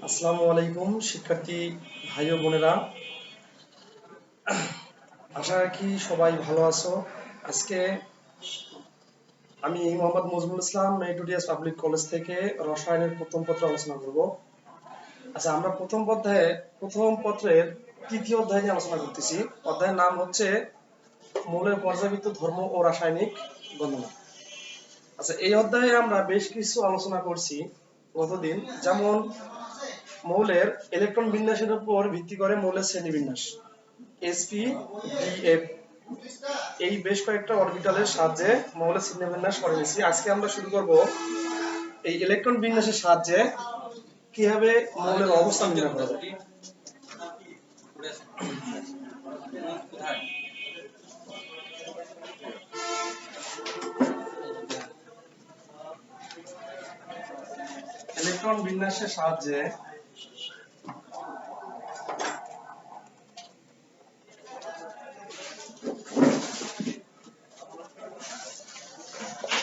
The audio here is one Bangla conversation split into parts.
আসসালামু আলাইকুম শিক্ষার্থী ভাই ও বোনেরা, আশা রাখি সবাই ভালো আছো। আজকে আমি মোহাম্মদ মজমুল ইসলাম মেরিটোরিয়াস পাবলিক কলেজ থেকে রসায়নের প্রথম পত্র আলোচনা করব। আচ্ছা, আমরা প্রথম পত্রের তৃতীয় অধ্যায় নিয়ে আলোচনা করতেছি। অধ্যায়ের নাম হচ্ছে মৌলের পর্যাবৃত্ত ধর্ম ও রাসায়নিক গণনা। আচ্ছা, এই অধ্যায়ে আমরা বেশ কিছু আলোচনা করছি গতদিন, যেমন মৌলের ইলেকট্রন বিন্যাসের উপর ভিত্তি করে মৌলের শ্রেণীবিন্যাস sp df, এই বেশ কয়েকটা অরবিটালের সাহায্যে মৌলের শ্রেণীবিন্যাস করে নিয়েছি। আজকে আমরা শুরু করব এই ইলেকট্রন বিন্যাসের সাহায্যে কিভাবে মৌলের অবস্থান নির্ণয় করা যায়। ইলেকট্রন বিন্যাসের সাহায্যে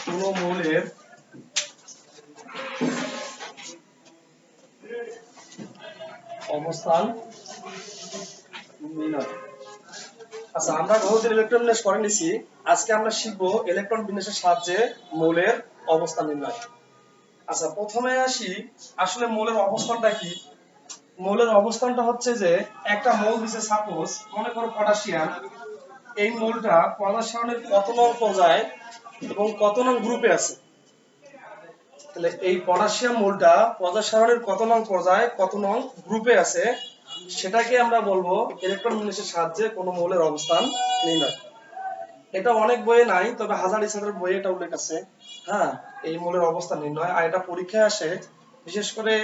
কোন মৌলের অবস্থান নির্ণয়। আচ্ছা, আমরা বহুদিন ইলেকট্রন বিন্যাস করে নিছি। আজকে আমরা শিখবো ইলেকট্রন বিন্যাসের সাহায্যে মৌলের অবস্থান নির্ণয়। আচ্ছা, প্রথমে আসি, আসলে মৌলের অবস্থানটা কি। মৌলের অবস্থানটা হচ্ছে যে একটা মৌল দিছে, সাপোজ মনে করো পটাশিয়াম। এই মৌলটা পটাশিয়ামের কত নং পর্যায়ে এবং কত নং গ্রুপে আছে। তাহলে এই পটাশিয়াম মৌলটা পটাশিয়ামের কত নং পর্যায়ে কত নং গ্রুপে আছে, সেটাকে আমরা বলবো ইলেকট্রন বিন্যাসের সাহায্যে কোন মৌলের অবস্থান নির্ণয়। এটা অনেক বইয়ে নাই, তবে হাজার ইসাদের বইয়ে এটা উল্লেখ আছে। হ্যাঁ, এই মৌলের অবস্থান নির্ণয়। আর এটা পরীক্ষায় আসে, বিশেষ করে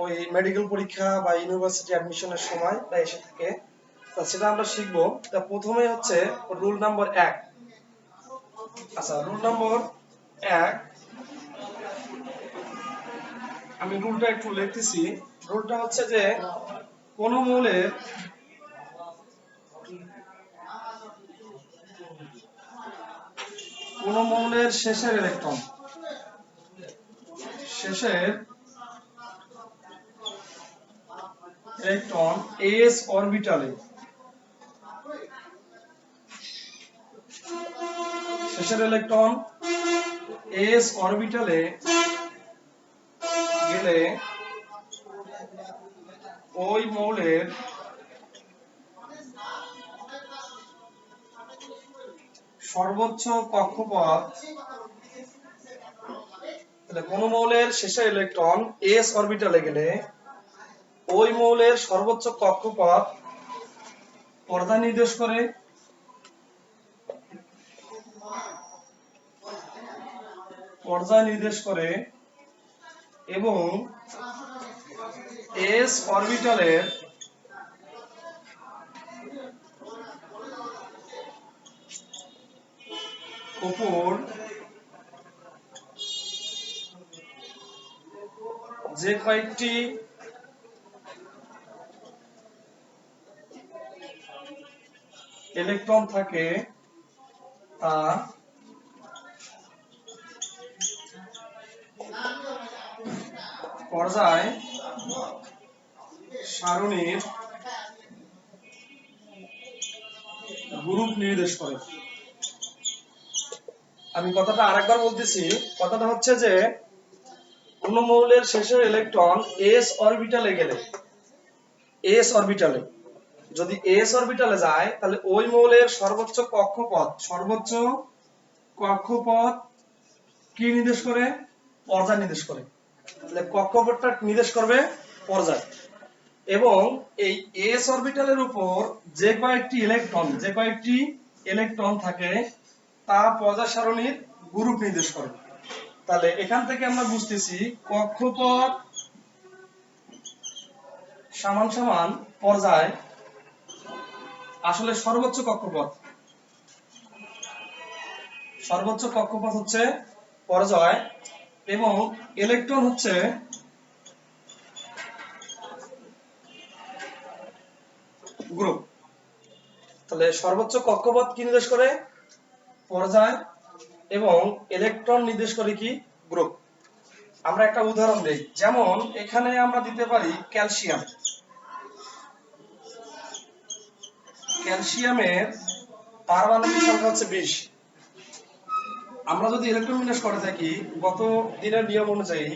ওই মেডিকেল পরীক্ষা বা ইউনিভার্সিটি অ্যাডমিশনের সময় এসে থাকে। তা সেটা আমরা শিখবো। তা প্রথমে হচ্ছে রুল নাম্বার 1। আচ্ছা, রুল নম্বর 1, আমি রুলটা একটু লিখতেছি। রুলটা হচ্ছে যে কোন মৌলের শেষের ইলেকট্রন s অরবিটালে গেলে ওই মৌলের সর্বোচ্চ কক্ষপথ, তাহলে কোন মৌলের শেষের ইলেকট্রন s অরবিটালে গেলে ওই মৌলের সর্বোচ্চ কক্ষপথ পর্যায় নির্দেশ করে এবং s অরবিটালের উপর যে কয়েকটি ইলেকট্রন থাকে তা পর্যায় সারণীর গ্রুপ নির্দেশ করে। আমি কথাটা আরেকবার বলতেছি। কথাটা হচ্ছে যে কোন মৌলের শেষের ইলেকট্রন s অরবিটালে গেলে, যদি s অরবিটালে যায়, তাহলে ওই মৌলের সর্বোচ্চ কক্ষপথ কি নির্দেশ করে? পর্যায় নির্দেশ করে। তাহলে কক্ষপথটা নির্দেশ করবে পর্যায়। এবং এই s অরবিটালের উপর যে কয়েকটি ইলেকট্রন থাকে তা পর্যায় সারণীর গ্রুপ নির্দেশ করে। তাহলে এখান থেকে আমরা বুঝতেছি কক্ষপথ সমান সমান পর্যায়। আসলে সর্বোচ্চ কক্ষপথ হচ্ছে পর্যায় এবং ইলেকট্রন হচ্ছে গ্রুপ। তাহলে সর্বোচ্চ কক্ষপথ কি নির্দেশ করে? পর্যায়। এবং ইলেকট্রন নির্দেশ করে কি? গ্রুপ। আমরা একটা উদাহরণ দেই, যেমন এখানে আমরা দিতে পারি ক্যালসিয়াম। ক্যালসিয়ামের পারমাণবিক সংখ্যা হচ্ছে 20। আমরা যদি ইলেকট্রন বিন্যাস করে থাকি গত দিনের নিয়ম অনুযায়ী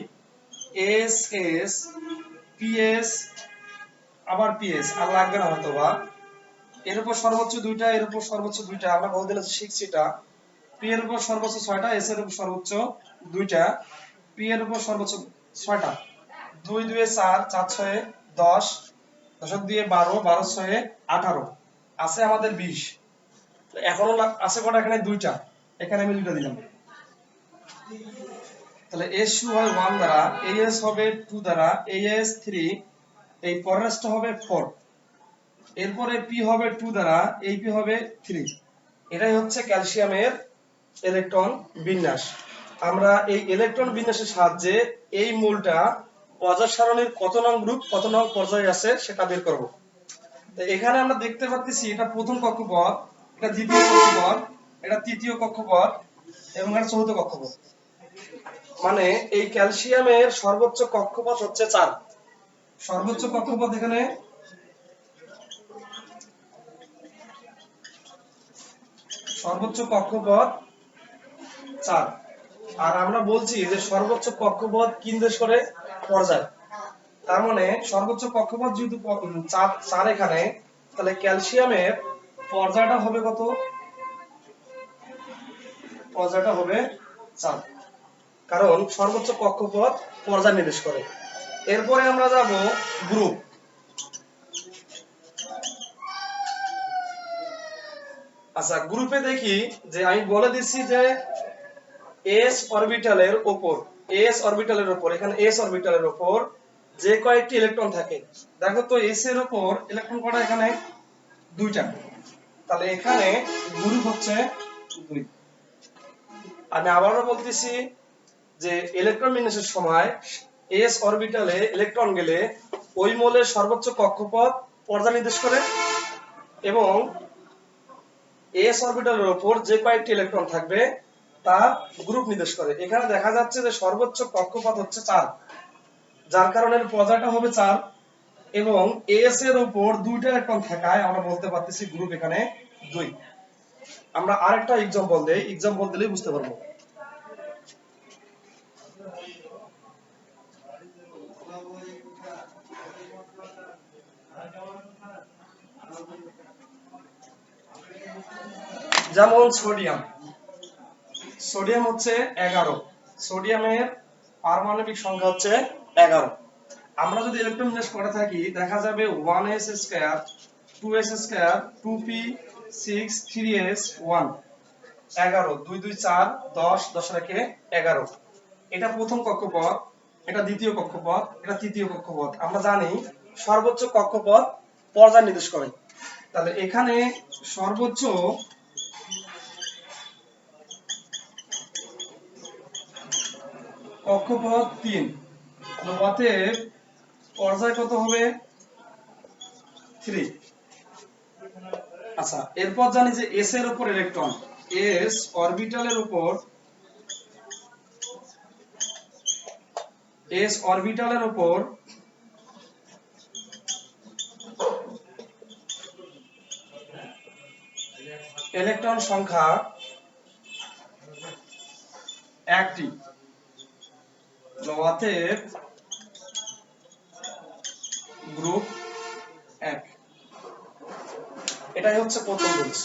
এস এস পিএস আবার পিএস আর লাগবে না হয়তো বা, এর উপর সর্বোচ্চ 2টা, এর উপর সর্বোচ্চ 2টা, আমরা বহুদিন শিখছি এটা। পি এর উপর সর্বোচ্চ 6টা, এস এর উপর সর্বোচ্চ 2টা, পি এর উপর সর্বোচ্চ 6টা, 2 2 4, 4 6 10, 10 2 12, 12 6 18, আছে আমাদের 20। এখনো আছে কটা? এখানে 2টা, এখানে আমি 2টা দিলাম। তাহলে এস শুরু হয় 1 দ্বারা, এস হবে 2 দ্বারা, এস 3, এই পরেরটা হবে 4, এরপরে পি হবে 2 দ্বারা, এই পি হবে 3। এটাই হচ্ছে ক্যালসিয়ামের ইলেকট্রন বিন্যাস। আমরা এই ইলেকট্রন বিন্যাসের সাহায্যে এই মূলটা পর্যায় সারণীর কত নং গ্রুপ, কত নং পর্যায়ে আছে সেটা বের করব। তো এখানে আমরা দেখতে পাচ্ছি এটা প্রথম কক্ষপথ, এটা দ্বিতীয় কক্ষপথ, এটা তৃতীয় কক্ষপথ এবং এটা চতুর্থ কক্ষপথ। মানে এই ক্যালসিয়ামের সর্বোচ্চ কক্ষপথ হচ্ছে 4। সর্বোচ্চ কক্ষপথ এখানে সর্বোচ্চ কক্ষপথ 4। আর আমরা বলছি যে সর্বোচ্চ কক্ষপথ কি নির্দেশ করে? পর্যায়। তার মানে সর্বোচ্চ কক্ষপথ যেহেতু 4 এখানে, তাহলে ক্যালসিয়ামের পর্যায়টা হবে কত? পর্যায়টা হবে 4, কারণ সর্বোচ্চ কক্ষপথ পর্যায় নির্দেশ করে। এরপরে আমরা যাব গ্রুপ। আচ্ছা, গ্রুপে দেখি যে আমি বলে দিচ্ছি যে এস অরবিটালের উপর এখানে এস অরবিটালের উপর যে কয়েকটি ইলেকট্রন থাকে, দেখো তো এস এর উপর ইলেকট্রন কটা? এখানে 2টা, তাহলে এখানে গ্রুপ হচ্ছে 2। আমি আবারও বলতেছি যে ইলেকট্রন বিন্যাসের সময় এস অরবিটালে ইলেকট্রন গেলে ওই মৌলের সর্বোচ্চ কক্ষপথ পর্যায় নির্দেশ করে এবং এস অরবিটালের উপর যে কয়েকটি ইলেকট্রন থাকবে তা গ্রুপ নির্দেশ করে। এখানে দেখা যাচ্ছে যে সর্বোচ্চ কক্ষপথ হচ্ছে 4, যার কারণে পর্যায়টা হবে 4 এবং এস এর উপর 2টা ইলেকট্রন থাকায় আমরা বলতে পারতেছি গ্রুপ এখানে 2। আমরা আরেকটা एग्जांपल দেই, एग्जांपल দিলেই বুঝতে পারবো। যেমন সোডিয়াম। সোডিয়াম হচ্ছে 11, সোডিয়ামের পারমাণবিক সংখ্যা হচ্ছে 11। আমরা যদি ইলেকট্রন বিন্যাস করে থাকি দেখা যাবে 1s2 2s2 2p 6 3s 1, 11 2 2 4 10 10 রেখে 11। এটা প্রথম কক্ষপথ, এটা দ্বিতীয় কক্ষপথ, এটা তৃতীয় কক্ষপথ। আমরা জানি সর্বোচ্চ কক্ষপথ পর্যায় নির্দেশ করে। তাহলে এখানে সর্বোচ্চ কক্ষপথ 3, অতএব পর্যায় কত হবে? 3। আচ্ছা, এরপর জানি যে এস এর উপর ইলেকট্রন, এস অরবিটালের উপর ইলেকট্রন সংখ্যা 1টি, অতএব গ্রুপ 1। এটাই হচ্ছে প্রথম রুলস,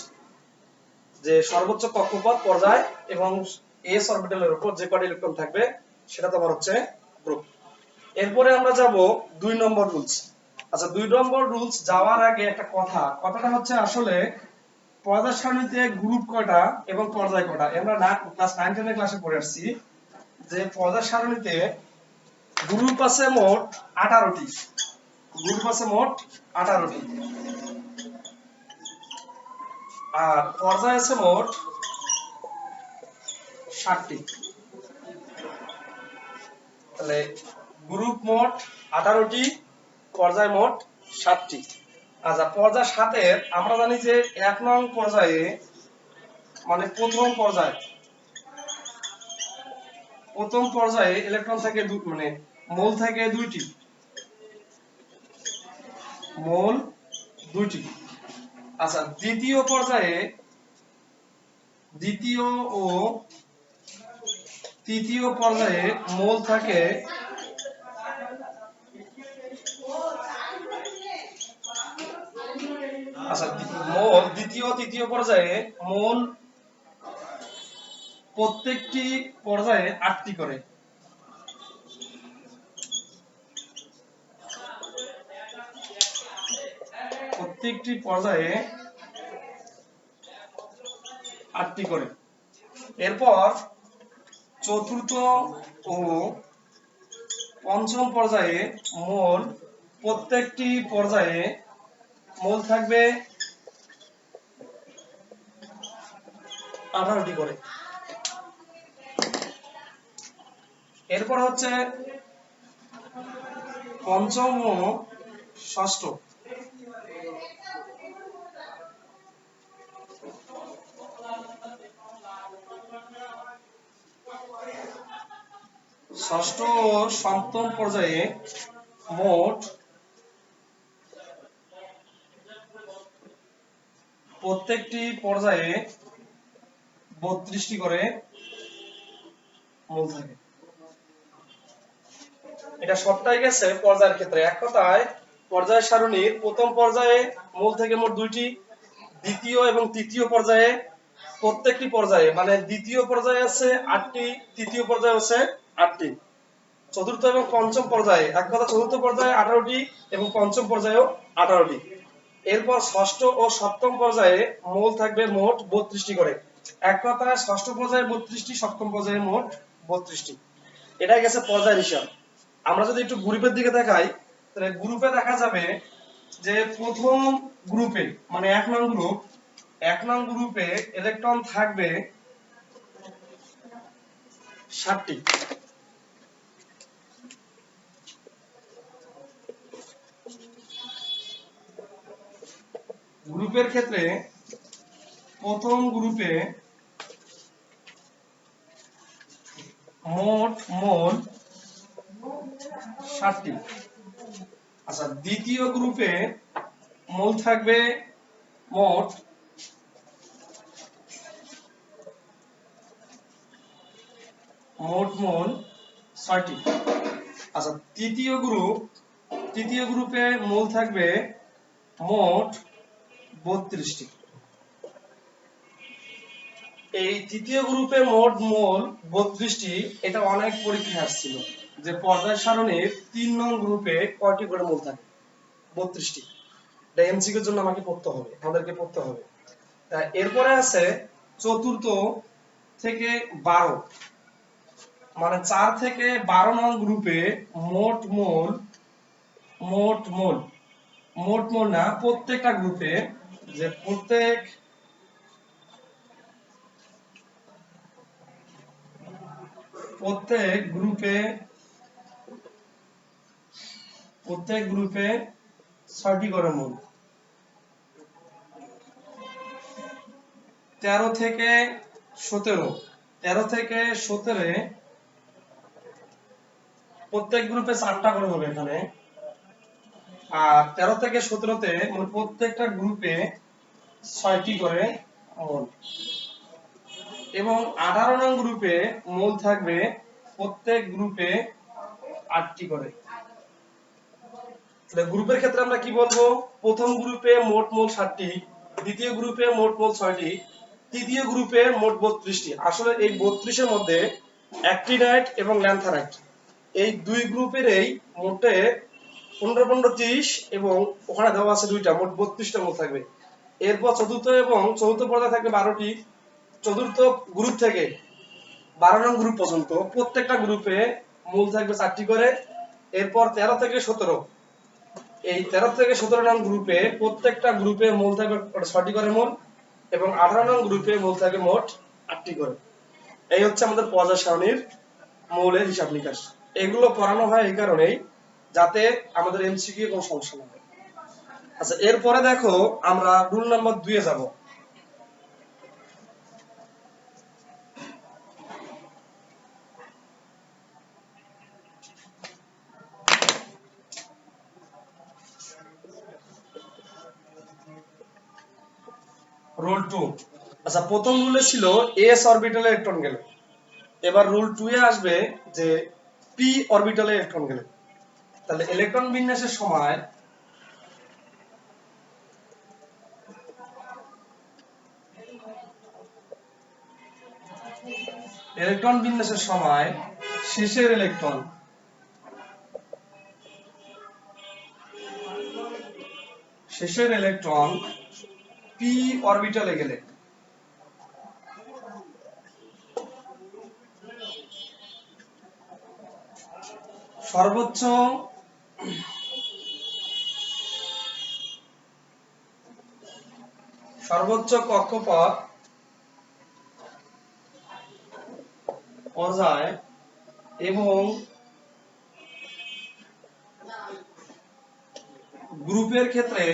যে সর্বোচ্চ কক্ষপথ পর্যায় এবং এস অরবিটালের উপর যে কয়টা ইলেকট্রন থাকবে সেটা তোমার হচ্ছে গ্রুপ। এরপরে আমরা যাব 2 নম্বর রুলস। আচ্ছা, 2 নম্বর রুলস যাওয়ার আগে একটা কথাটা হচ্ছে আসলে পর্যায় সারণীতে গ্রুপ কয়টা এবং পর্যায় কয়টা আমরা ক্লাস 9 10 এর ক্লাসে পড়ে আসছি যে পর্যায় সারণীতে গ্রুপ আছে মোট 18টি, গ্রুপ আছে মোট 18টি আর পর্যায় আছে মোট 60টি। তাহলে গ্রুপ মোট 18টি, পর্যায় মোট 7টি। আচ্ছা, পর্যায় 7 এর আমরা জানি যে 1 নং পর্যায়ে মানে প্রথম প্রথম পর্যায়ে ইলেকট্রন থাকে মানে মোল থাকে দুইটি, মোল দুইটি। আচ্ছা দ্বিতীয় পর্যায়ে দ্বিতীয় ও তৃতীয় পর্যায়ে মোল থাকে আচ্ছা মোল দ্বিতীয় তৃতীয় পর্যায়ে মোল প্রত্যেকটি পর্যায়ে 8টি করে। প্রত্যেকটি পর্যায়ে 8টি করে। এরপর চতুর্থ ও পঞ্চম পর্যায়ে মোল প্রত্যেকটি পর্যায়ে মোল থাকবে 18টি করে। এরপর হচ্ছে পঞ্চম ও ষষ্ঠ, ষষ্ঠ ও সপ্তম পর্যায়ে মোট প্রত্যেকটি পর্যায়ে 32টি করে মোল থাকে। এটা সবটাই গেছে পর্যায়ের ক্ষেত্রে। এক কথায় পর্যায় সারণীর প্রথম পর্যায়ে মোল থেকে মোট 2টি, দ্বিতীয় এবং তৃতীয় পর্যায়ে প্রত্যেকটি পর্যায়ে মানে দ্বিতীয় পর্যায়ে আছে 8টি, তৃতীয় পর্যায়ে আছে 8টি, চতুর্থ এবং পঞ্চম পর্যায়ে এক কথা চতুর্থ পর্যায়ে 18টি এবং পঞ্চম পর্যায়েও 18টি। এরপর ষষ্ঠ ও সপ্তম পর্যায়ে মোল থাকবে মোট 32টি করে। এক কথায় ষষ্ঠ পর্যায়ে 32টি, সপ্তম পর্যায়ে মোট 32টি। এটাই গেছে পর্যায়ের হিসাব। আমরা যদি একটু গ্রুপের দিকে দেখাই তাহলে গ্রুপে দেখা যাবে যে প্রথম গ্রুপে মানে 1 নং গ্রুপ, 1 নং গ্রুপে ইলেকট্রন থাকবে 60টি। গ্রুপের ক্ষেত্রে প্রথম গ্রুপে মোট মোল 60টি। আচ্ছা দ্বিতীয় গ্রুপে মোল থাকবে মোট মোল 6টি। আচ্ছা তৃতীয় গ্রুপে মোল থাকবে মোট 32টি। এই তৃতীয় গ্রুপে মোট মোল 32টি। এটা অনেক পরীক্ষায় আসছিল যে পর্যায় সারণীর 3 নং গ্রুপে কয়টি করে মোল থাকে? 32টি। এটা এমসিকিউর জন্য আমাদেরকে পড়তে হবে। এরপরে আছে চতুর্থ থেকে 12 মানে 4 থেকে 12 নং গ্রুপে মোট মোল না প্রত্যেকটা গ্রুপে যে প্রত্যেক গ্রুপে 6টি করে মোল। 13 থেকে 17 প্রত্যেক গ্রুপে 4টা করে হবে এখানে। আর 13 থেকে 17তে মানে প্রত্যেকটা গ্রুপে 6টি করে মোল। এবং 18 নং গ্রুপে মোল থাকবে প্রত্যেক গ্রুপে 8টি করে। গ্রুপের ক্ষেত্রে আমরা কি বলবো? প্রথম গ্রুপে মোট মোল 60টি, দ্বিতীয় গ্রুপে মোট মোল 6টি, তৃতীয় গ্রুপে মোট 32টি। আসলে এই 32 এর মধ্যে অ্যাক্টিনাইট এবং ল্যান্থানাইট এই দুই গ্রুপের এই মোটে 15 30 এবং ওখানে দেওয়া আছে 2টা, মোট 32টা মোল থাকবে। এরপর চতুর্থ পর্যায়ে থাকবে 12টি। চতুর্থ গ্রুপ থেকে 12 নং গ্রুপ পর্যন্ত প্রত্যেকটা গ্রুপে মোল থাকবে 4টি করে। এরপর 13 থেকে 17 এই 13 থেকে 17 নং গ্রুপে প্রত্যেকটা গ্রুপে মোল থাকবে 6টি করে মোল এবং 18 নং গ্রুপে মোল থাকবে মোট 8টি করে। এই হচ্ছে আমাদের পর্যায় সারণীর মৌলের হিসাব নিকাশ। এগুলো পড়ানো হয় এই কারণেই যাতে আমাদের এমসিকিউ কোনো সমস্যা না হয়। আচ্ছা এরপরে দেখো আমরা রুল নাম্বার 2 এ যাব। রুল 2। আচ্ছা, প্রথম রুলে ছিল এস অরবিটালে ইলেকট্রন গেলে, এবার রুল 2 এ আসবে যে পি অরবিটালে ইলেকট্রন গেলে। তাহলে ইলেকট্রন বিন্যাসের সময় শেষের ইলেকট্রন পি অরবিটালে গেলে সর্বোচ্চ কক্ষপথ পর্যায় এবং গ্রুপের ক্ষেত্রে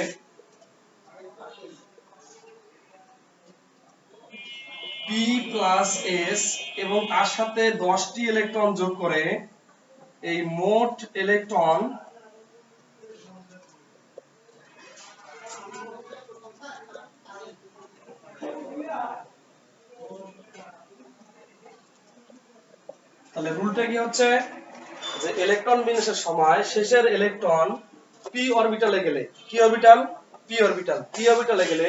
পি প্লাস এস এবং তার সাথে 10টি ইলেকট্রন যোগ করে এই মোট ইলেকট্রন তাহলে রুলটা কি হচ্ছে যে ইলেকট্রন বিন্যাসের সময় শেষের ইলেকট্রন পি অরবিটালে গেলে, কি অরবিটাল? পি অরবিটালে গেলে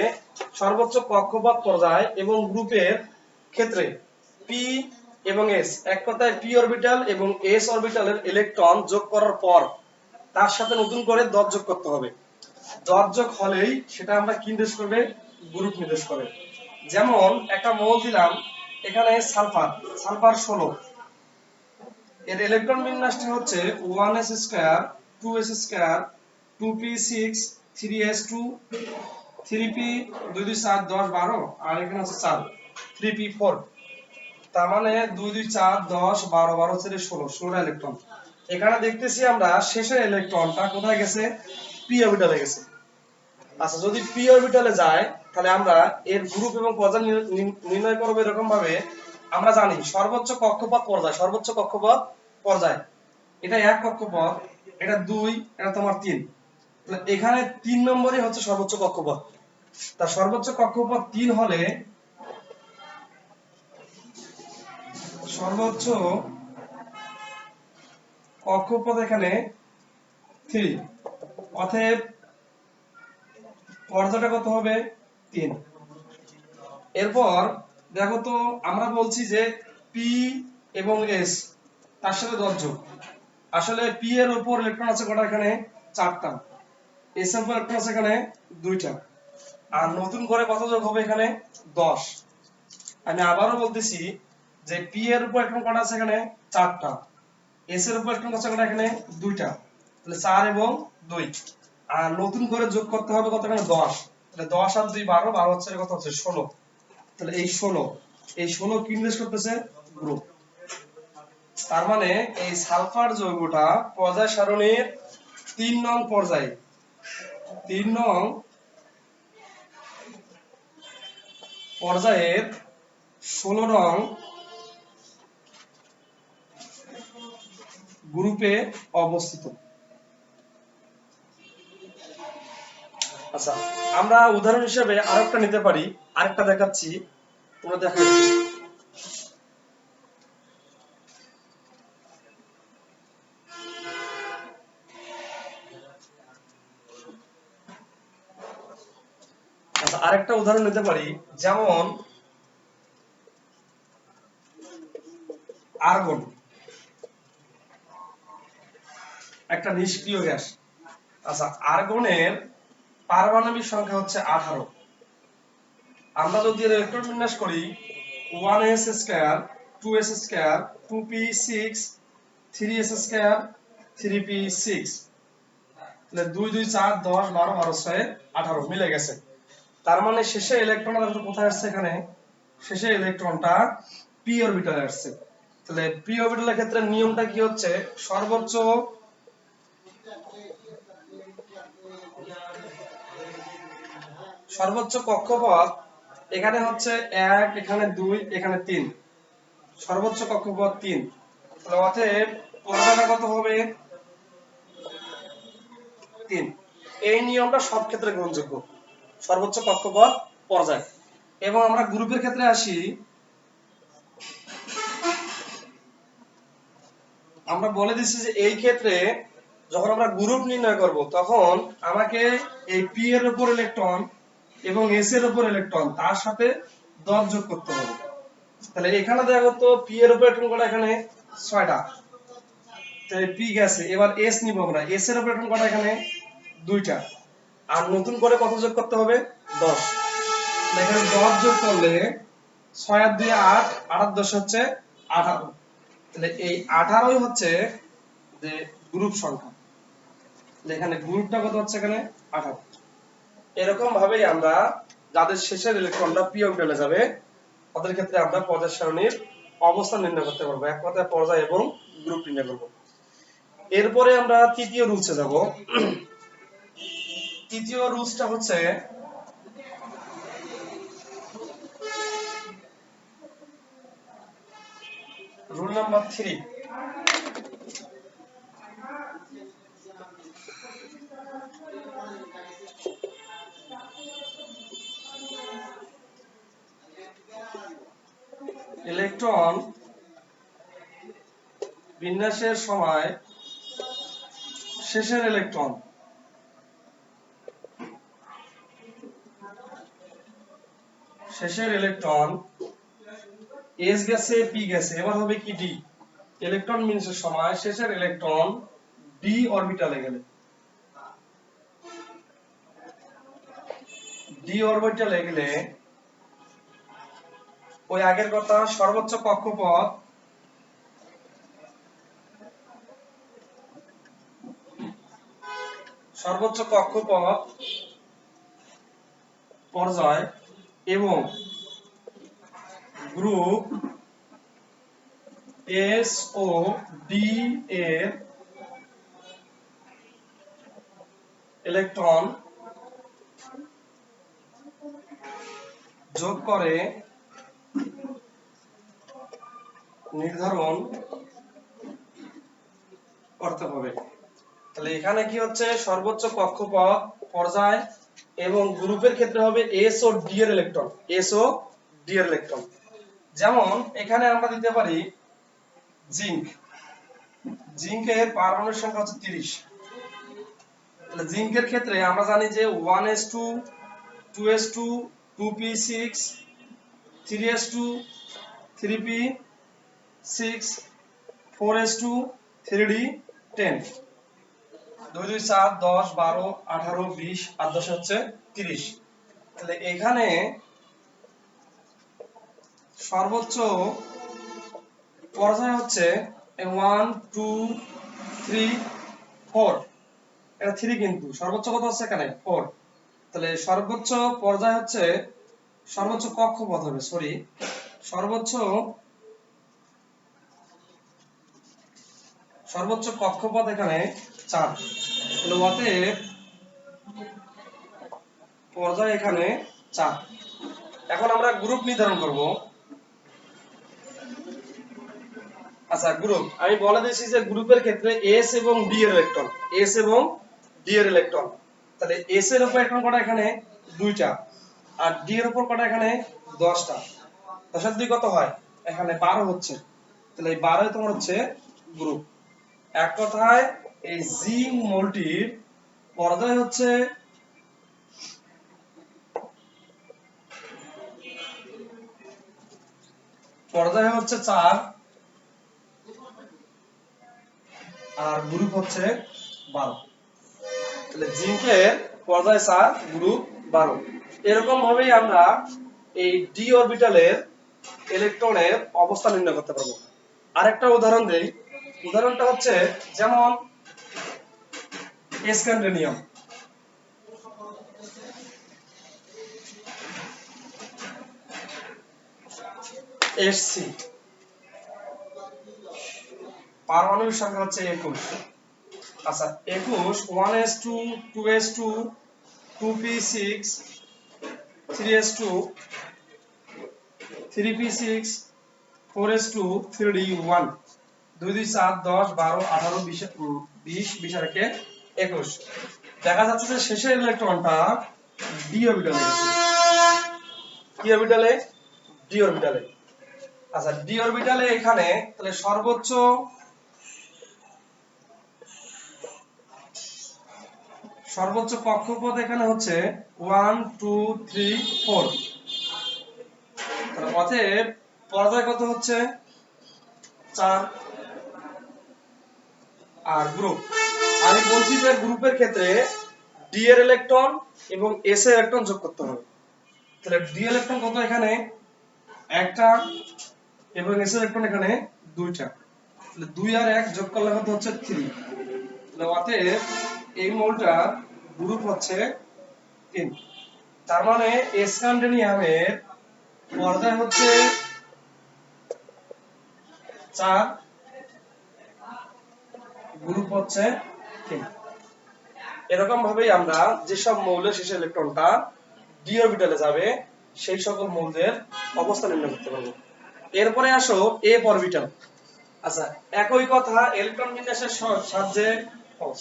সর্বোচ্চ কক্ষপথ পর্যায় এবং গ্রুপের ক্ষেত্রে পি এবং এস, এক কথায় পি অরবিটাল এবং এস অরবিটালের ইলেকট্রন যোগ করার পর তার সাথে নতুন করে 10 যোগ করতে হবে। 10 যোগ হলেই সেটা আমরা কি নির্দেশ করবে? গ্রুপ নির্দেশ করে। যেমন একটা মৌল দিলাম, এখানে সালফার 16, এর ইলেকট্রন বিন্যাসটি হচ্ছে 1s square 2s square 2p6 3s2 3p 2 2 7 10 12 আর এখানে আছে 4 3p4, তার মানে 2 2 4 10 12 12 16 ইলেকট্রন। এখানে দেখতেছি আমরা শেষের ইলেকট্রনটা কোথায় গেছে? পি অরবিটালে গেছে। আচ্ছা, যদি পি অরবিটালে যায় তাহলে আমরা এর গ্রুপ এবং পর্যায় নির্ণয় করব এরকম ভাবে। আমরা জানি সর্বোচ্চ কক্ষপথ পর্যায়, এটা 1 কক্ষপথ, এটা 2, এটা তোমার 3। তাহলে এখানে 3 নম্বরই হচ্ছে সর্বোচ্চ কক্ষপথ। তার সর্বোচ্চ কক্ষপথ 3 হলে সর্বোচ্চ কক্ষপথ এখানে 3, অতএব পর্যায়টা কত হবে? 3। এরপর দেখো তো, আমরা বলছি যে পি এবং এস তার সাথে 10 যোগ। আসলে পি এর উপর ইলেকট্রন আছে কটা? এখানে 4টা। এস এর উপর ইলেকট্রন আছে এখানে 2টা। আর নতুন করে কত যোগ হবে? এখানে 10। আমি আবারও বলতেছি যে পি এর উপর ইলেকট্রন কটা আছে? এখানে 4টা। এস এর উপর ইলেকট্রন আছে কটা? এখানে 2টা। তাহলে 4 এবং 2। আর নতুন করে যোগ করতে হবে কত? এখানে 10। তাহলে 10 আর 2 12, 12 হচ্ছে কত হচ্ছে? 16। তাহলে এই 16 কি নির্দেশ করতেছে? গ্রুপ। তার মানে এই সালফার যৌগটা পর্যায় সারণীর 3 নং পর্যায়ে, 3 নং পর্যায়ের 16 নং গ্রুপে অবস্থিত। আচ্ছা, আমরা উদাহরণ হিসেবে আরেকটা নিতে পারি, আরেকটা দেখাচ্ছি, তোমরা দেখো। আচ্ছা, আরেকটা উদাহরণ নিতে পারি, যেমন আর্গন, একটা নিষ্ক্রিয় গ্যাস। আচ্ছা, আর্গনের পারমাণবিক সংখ্যা হচ্ছে 18। আমরা যদি এর ইলেকট্রন বিন্যাস করি 1s square 2s square 2p6 3s square 3p6, তাহলে 2 2 4 10 12 12 6 18 মিলে গেছে। তার মানে শেষে ইলেকট্রনটা কোথায় আসছে? এখানে শেষে ইলেকট্রনটা পি অরবিটালে আসছে। তাহলে পি অরবিটালের ক্ষেত্রে নিয়মটা কি হচ্ছে? সর্বোচ্চ কক্ষপথ এখানে হচ্ছে 1, এখানে 2, এখানে 3, সর্বোচ্চ কক্ষপথ 3। তাহলে অতএব পর্যায়টা কত হবে? 3। এই নিয়মটা সব ক্ষেত্রে গ্রহণযোগ্য, সর্বোচ্চ কক্ষপথ পর্যায়। এবং আমরা গ্রুপের ক্ষেত্রে আসি, আমরা বলে দিচ্ছি যে এই ক্ষেত্রে যখন আমরা গ্রুপ নির্ণয় করব তখন আমাকে এই পি এর উপর ইলেকট্রন এবং এস এর উপর ইলেকট্রন তার সাথে 10 যোগ করতে হবে। তাহলে এখানে দেখো তো পি এর উপর ইলেকট্রন কটা, এখানে 6টা, তাহলে পি গেছে। এবার এস নিব আমরা, এস এর উপর ইলেকট্রন কটা, এখানে 2টা, আর নতুন করে কত যোগ করতে হবে, 10। এখানে 10 যোগ করলে 6 আর 2 8, 8 আর 10 হচ্ছে 18। তাহলে এই 18ই হচ্ছে যে গ্রুপ সংখ্যা। এখানে গ্রুপটা কত হচ্ছে, এখানে 18। এরকম ভাবেই আমরা যাদের শেষের ইলেকট্রনটা পি অরবিটালে যাবে তাদের ক্ষেত্রে আমরা পর্যায় সারণীর অবস্থান নির্ণয় করতে পারবো, এক কথায় পর্যায় এবং গ্রুপ নির্ণয় করব। এরপরে আমরা তৃতীয় রুলসে যাব। তৃতীয় রুলসটা হচ্ছে রুল নাম্বার 3। ইলেকট্রন বিন্যাসের সময় শেষের ইলেকট্রন এস গেছে, পি গেছে, এবার হবে কি ডি। ইলেকট্রন বিন্যাসের সময় শেষের ইলেকট্রন ডি অরবিটালে গেলে, ওই আগের কথা, সর্বোচ্চ কক্ষপথ পর্যায় এবং গ্রুপ এস ও ডি এর ইলেকট্রন যোগ করে নির্ধারণ করতে হবে। তাহলে এখানে কি হচ্ছে, সর্বোচ্চ কক্ষপথ পর্যায় এবং গ্রুপের ক্ষেত্রে হবে এস ও ডি এর ইলেকট্রন। যেমন এখানে আমরা দিতে পারি জিঙ্কের পারমাণবিক সংখ্যা হচ্ছে 30। তাহলে জিঙ্কের ক্ষেত্রে আমরা জানি যে 1s2 2s2 2p6 3s2 3p6 4s2 3d10, 2 2 7 10 12 18 20 আর 10 হচ্ছে 30। তাহলে এখানে সর্বোচ্চ পর্যায় হচ্ছে 1 2 3 4, এটা 3 কিন্তু সর্বোচ্চ কত হচ্ছে এখানে 4। তাহলে সর্বোচ্চ পর্যায় হচ্ছে, সর্বোচ্চ কক্ষপথ হবে, সর্বোচ্চ কক্ষপথ এখানে 4। তাহলে অতএব পর্যায় এখানে 4। এখন আমরা গ্রুপ নির্ধারণ করব। আচ্ছা, গ্রুপ আমি বলে দিয়েছি যে গ্রুপের ক্ষেত্রে এস এবং ডি এর ইলেকট্রন, তাহলে এস এর উপর ইলেকট্রন কটা, এখানে 2টা, আর ডি এর উপর কটা, এখানে 10টা। 10 আর 2 কত হয়, এখানে 12 হচ্ছে। তাহলে এই 12 তোমার হচ্ছে গ্রুপ। এক কথায় এই জিঙ্ক মলটির পর্যায় হচ্ছে পর্যায় হচ্ছে 4 আর গ্রুপ হচ্ছে 12। তাহলে জিঙ্কের পর্যায় 4, গ্রুপ 12। এরকম ভাবেই আমরা এই ডি অরবিটালের ইলেকট্রনের অবস্থান নির্ণয় করতে পারবো। আরেকটা উদাহরণ দেই। উদাহরণটা হচ্ছে যেমন স্ক্যান্ডেনিয়াম, Hc, পারমাণবিক সংখ্যা হচ্ছে 21। আচ্ছা, 21 1s2 2s2 2p6 3s2 3p6 4s2 3d1, 2 2 7 10 12 18 20 20 আর 21। দেখা যাচ্ছে যে শেষের ইলেকট্রনটা ডি অরবিটালে গেছে। কি অরবিটালে? ডি অরবিটালে। আচ্ছা ডি অরবিটালে এখানে তাহলে সর্বোচ্চ কক্ষপথ এখানে হচ্ছে 1 2 3 4। তাহলে অতএব পর্যায় কত হচ্ছে? 4। আর গ্রুপ আমি বলছি যে গ্রুপের ক্ষেত্রে ডি এর ইলেকট্রন এবং এস এর ইলেকট্রন যোগ করতে হবে। তাহলে ডি ইলেকট্রন কত এখানে? একটা এবং এস এর ইলেকট্রন এখানে দুইটা। তাহলে 2 আর 1 যোগ করলে কত হচ্ছে? 3। তাহলে অতএব এই মৌলটা গ্রুপ হচ্ছে 3। তার মানে স্ক্যান্ডিনিয়ামের পর্যায় হচ্ছে 4, গ্রুপ হচ্ছে 3। এরকম ভাবেই আমরা যেসব মৌলের শেষে ইলেকট্রনটা ডি অরবিটালে যাবে সেই সকল মৌলের অবস্থা নির্ণয় করতে পারবো। এরপরে আসো এফ অরবিটাল। আচ্ছা একই কথা ইলেকট্রন বিন্যাসের সাহায্যে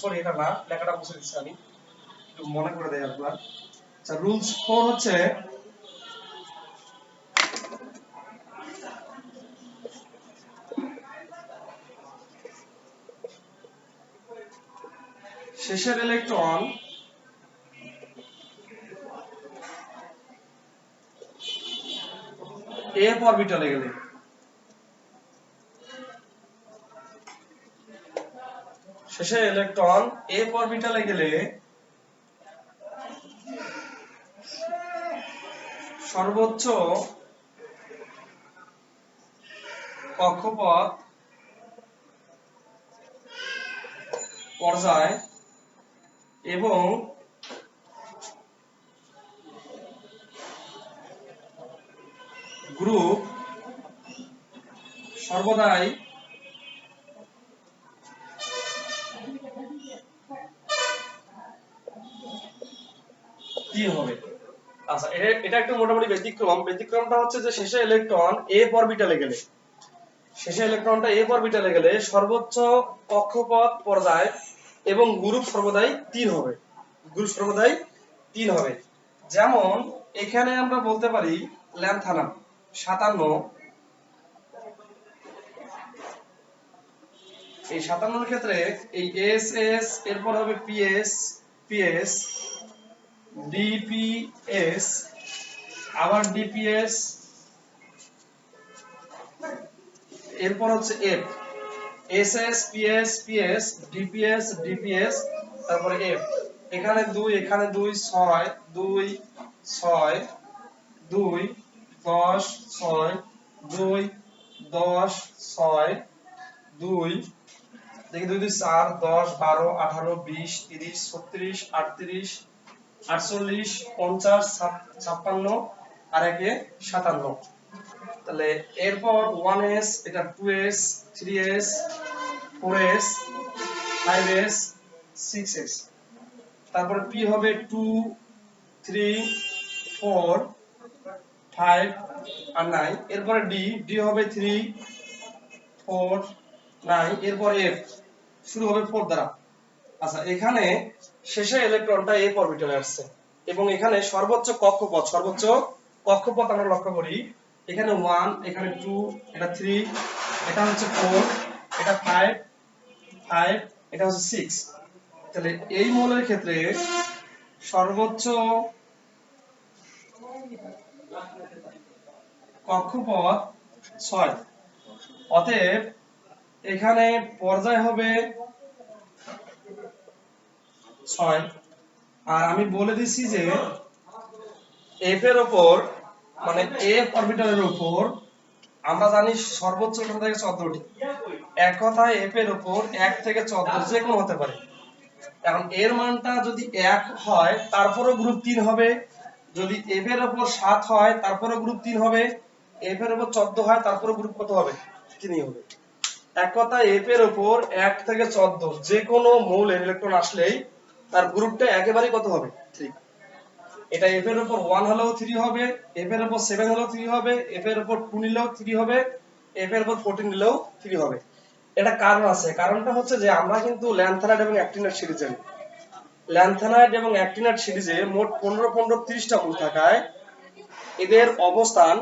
সরি এটা না, লেখাটা মুছে দিচ্ছি আমি, একটু মনে করে দেই একবার। আচ্ছা রুলস 4 হচ্ছে শেষের ইলেকট্রন এফ অরবিটালে গেলে শেষের ইলেকট্রন এফ অরবিটালে গেলে সর্বোচ্চ কক্ষপথ পর্যায় এবং গ্রুপ সর্বদাই কি হবে? আচ্ছা এটা একটু মোটামুটি ব্যতিক্রম। ব্যতিক্রমটা হচ্ছে যে শেষে ইলেকট্রন এফ অরবিটালে গেলে সর্বোচ্চ কক্ষপথ পর্যায় এবং গ্রুপ সর্বদাই 3 হবে। গ্রুপ সর্বদাই 3 হবে। যেমন এখানে আমরা বলতে পারি ল্যান্থানাম 57। এই 57 এর ক্ষেত্রে এই এস এস এরপর হবে পিএস পিএস ডিপিএস আবার ডিপিএস এরপর হচ্ছে F S S PS PS DPS DPS তারপরে এফ। এখানে 2 এখানে 2 6 2 6 2 10 6 2 10 6 2 দেখি 2 2 4 10 12 18 20 30 36 38 48 50 56 আর একে 57। তাহলে এরপর 1s এটা 2s 3s 4s 5s 6s। তারপরে p হবে 2 3 4 5 আর 9। এরপরে d হবে 3 4 9। এরপর f শুরু হবে 4 দ্বারা। আচ্ছা এখানে শেষে ইলেকট্রনটা f অরবিটালে আসছে এবং এখানে সর্বোচ্চ কক্ষপথ আমরা লক্ষ্য করি। এখানে 1 এখানে 2 এটা 3 এটা হচ্ছে 4 এটা 5 5 এটা হচ্ছে 6। তাহলে এই মৌলের ক্ষেত্রে সর্বোচ্চ কক্ষপথ 6। অতএব এখানে পর্যায় হবে 6। আর আমি বলে দিছি যে এফ এর উপর মানে এফ অরবিটালের উপর আমরা জানি সর্বোচ্চ ইলেকট্রন থাকে 14টি। এক কথায় এফ এর উপর 1 থেকে 14 যে কোনো হতে পারে। এখন এর মানটা যদি 1 হয় তারপরও গ্রুপ 3 হবে, যদি এফ এর উপর 7 হয় তারপরও গ্রুপ 3 হবে, এফ এর উপর 14 হয় তারপরও গ্রুপ কত হবে? 3 হবে। এক কথায় এফ এর উপর 1 থেকে 14 যে কোনো মৌলের ইলেকট্রন আসলেই তার গ্রুপটা একেবারেই কত হবে? 3। এটা এফ এর উপর 1 হলেও 3 হবে, এফ এর উপর 7 হলেও 3 হবে, এফ এর উপর 2 নিলেও 3 হবে, এফ এর উপর 14 নিলেও 3 হবে। এটা কারণ আছে, কারণটা হচ্ছে যে আমরা কিন্তু ল্যান্থানাইড এবং অ্যাক্টিনাইড সিরিজ জানি। ল্যান্থানাইড এবং অ্যাক্টিনাইড সিরিজে মোট 15 15 30টা মৌল থাকায় এদের অবস্থান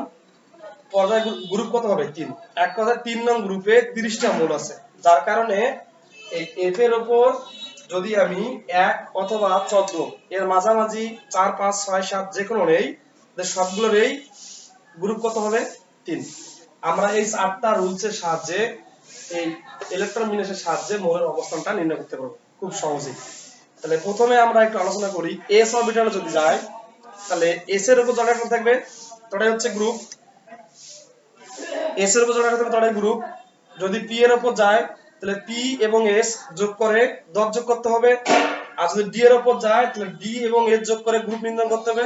পর্যায় গ্রুপ কত হবে 3 এক কথায় 3 নং গ্রুপে 30টা মৌল আছে যার কারণে এই এফ এর উপর যদি আমি 1 অথবা 14 এর মাঝামাঝি 4 5 6 7 যে কোনো নেই সবগুলোরই গ্রুপ কত হবে 3 আমরা এই 8টা রুলসের সাহায্যে এই ইলেকট্রন বিন্যাসের সাহায্যে মৌলের অবস্থানটা নির্ণয় করতে পারবো খুব সহজেই তাহলে প্রথমে আমরা একটু আলোচনা করি s অরবিটালে যদি যায় তাহলে s এর উপর যটা থাকবে তটাই হচ্ছে গ্রুপ s এর উপর যটা থাকবে তটাই গ্রুপ যদি p এর উপর যায় তাহলে p এবং s যোগ করে 10 যোগ করতে হবে আর যদি d এর উপর যায় তাহলে d এবং s যোগ করে গ্রুপ নির্ণয় করতে হবে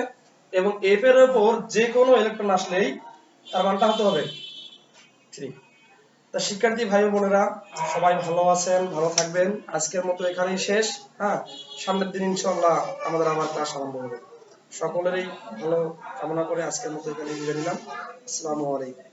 এবং f এর উপর যে কোনো ইলেকট্রন আসলেই তার মানটা হতে হবে 3 তা শিক্ষার্থী ভাই বোনেরা সবাই ভালো আছেন ভালো থাকবেন আজকের মতো এখানেই শেষ হ্যাঁ সামনের দিন ইনশাআল্লাহ আমাদের আবার ক্লাস আরম্ভ হবে সকলেরই ভালো কামনা করে আজকের মতো এখানেই বিদায় নিলাম আসসালামু আলাইকুম